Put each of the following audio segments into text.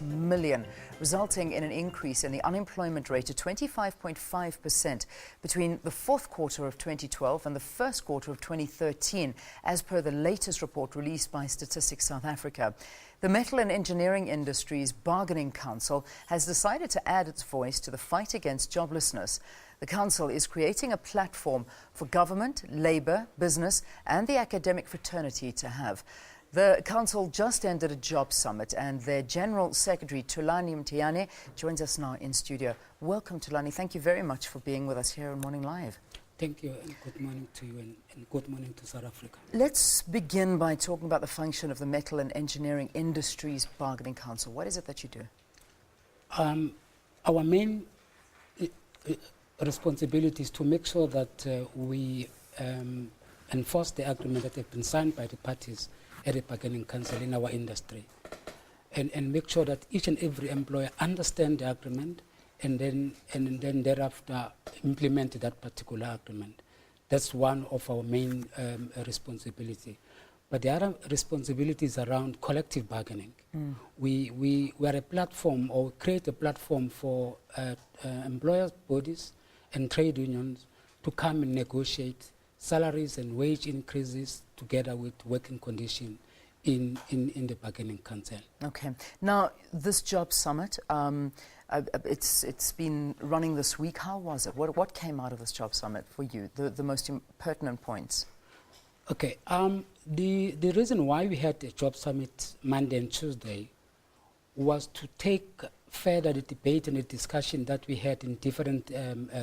million, resulting in an increase in the unemployment rate to 25.5% between the fourth quarter of 2012 and the first quarter of 2013, as per the latest report released by Statistics South Africa. The Metal and Engineering Industries Bargaining Council has decided to add its voice to the fight against joblessness. The Council is creating a platform for government, labour, business and the academic fraternity to have. The Council just ended a job summit and their General Secretary Thulani Mthiyane joins us now in studio. Welcome, Thulani. Thank you very much for being with us here on Morning Live. Thank you, and good morning to you, and good morning to South Africa. Let's begin by talking about the function of the Metal and Engineering Industries Bargaining Council. What is it that you do? Our main responsibility is to make sure that we enforce the agreement that have been signed by the parties at the bargaining council in our industry, and make sure that each and every employer understand the agreement and then thereafter implement that particular agreement. That's one of our main responsibility. But the other responsibilities around collective bargaining. We are a platform, or create a platform for employers' bodies and trade unions to come and negotiate salaries and wage increases together with working conditions in the bargaining council. Okay. Now, this job summit, it's been running this week. How was it? What came out of this job summit for you, the most pertinent points? Okay. The reason why we had the job summit Monday and Tuesday was to take further the debate and the discussion that we had in different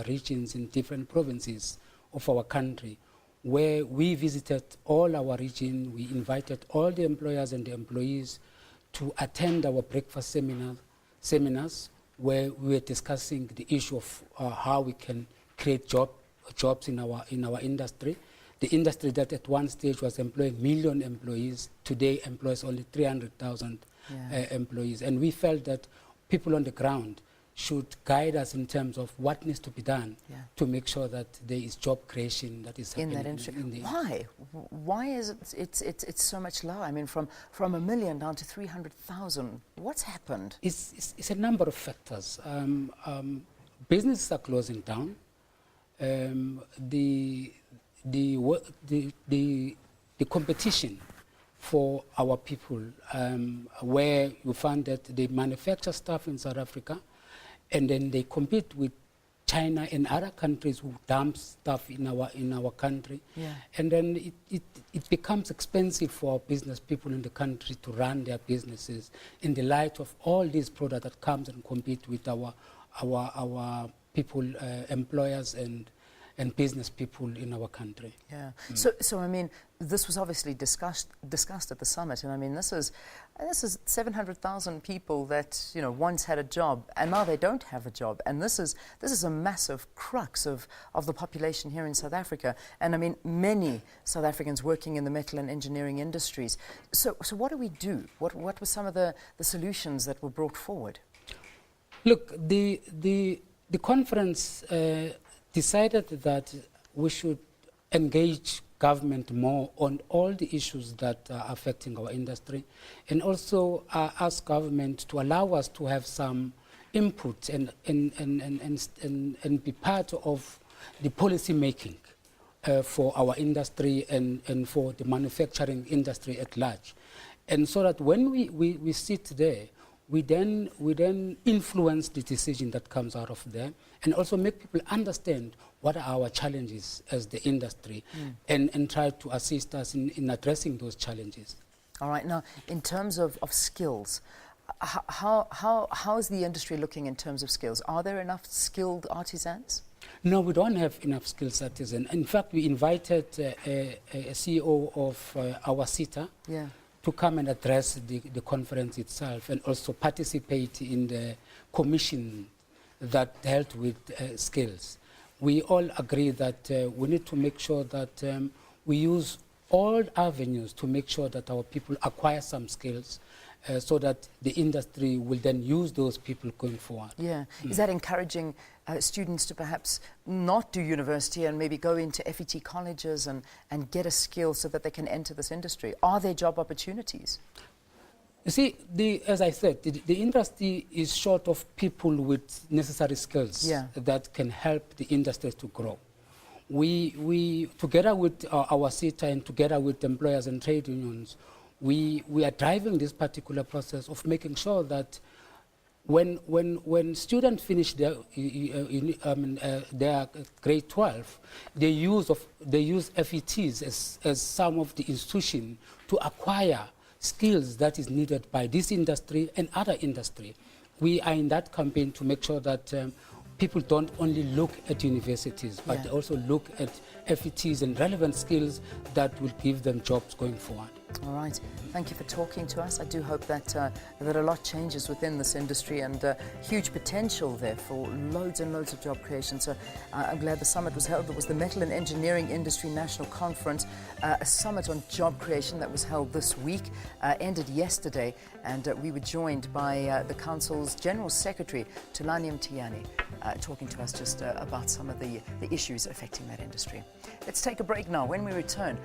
regions, in different provinces of our country, where we visited all our region. We invited all the employers and the employees to attend our breakfast seminars, where we were discussing the issue of how we can create jobs in our industry. The industry that at one stage was employing 1 million employees, today employs only 300,000 employees. And we felt that people on the ground should guide us in terms of what needs to be done to make sure that there is job creation that is happening in that industry. Why? Why is it's so much lower? I mean, from 1 million down to 300,000. What's happened? It's a number of factors. Businesses are closing down. The competition for our people, where you find that they manufacture stuff in South Africa, and then they compete with China and other countries who dump stuff in our country, and then it becomes expensive for business people in the country to run their businesses in the light of all these products that comes and compete with our people, employers and business people in our country. Yeah. So I mean, this was obviously discussed at the summit, and I mean, this is 700,000 people that once had a job and now they don't have a job, and this is a massive crux of the population here in South Africa, and I mean, many South Africans working in the metal and engineering industries. So what do we do? What were some of the solutions that were brought forward? Look, the conference decided that we should engage government more on all the issues that are affecting our industry, and also ask government to allow us to have some input and be part of the policy making for our industry and for the manufacturing industry at large. And so that when we sit there, we then influence the decision that comes out of there, and also make people understand what are our challenges as the industry, and try to assist us in addressing those challenges. All right. Now, in terms of skills, how is the industry looking in terms of skills? Are there enough skilled artisans? No, we don't have enough skilled artisans. In fact, we invited a CEO of our SITA to come and address the conference itself, and also participate in the commission that dealt with skills. We all agree that we need to make sure that we use all avenues to make sure that our people acquire some skills, so that the industry will then use those people going forward. Yeah. Is that encouraging students to perhaps not do university and maybe go into FET colleges and get a skill so that they can enter this industry? Are there job opportunities? You see, as I said, the industry is short of people with necessary skills that can help the industry to grow. We together with our SETA and together with employers and trade unions, we are driving this particular process of making sure that when students finish their grade 12, they use FETs as some of the institution to acquire skills that is needed by this industry and other industry. We are in that campaign to make sure that people don't only look at universities, but they also look at FETs and relevant skills that will give them jobs going forward. All right. Thank you for talking to us. I do hope that that a lot changes within this industry, and huge potential there for loads and loads of job creation. So I'm glad the summit was held. There was the Metal and Engineering Industry National Conference, a summit on job creation that was held this week, ended yesterday, and we were joined by the Council's General Secretary Thulani Mthiyane, talking to us just about some of the issues affecting that industry. Let's take a break now. When we return,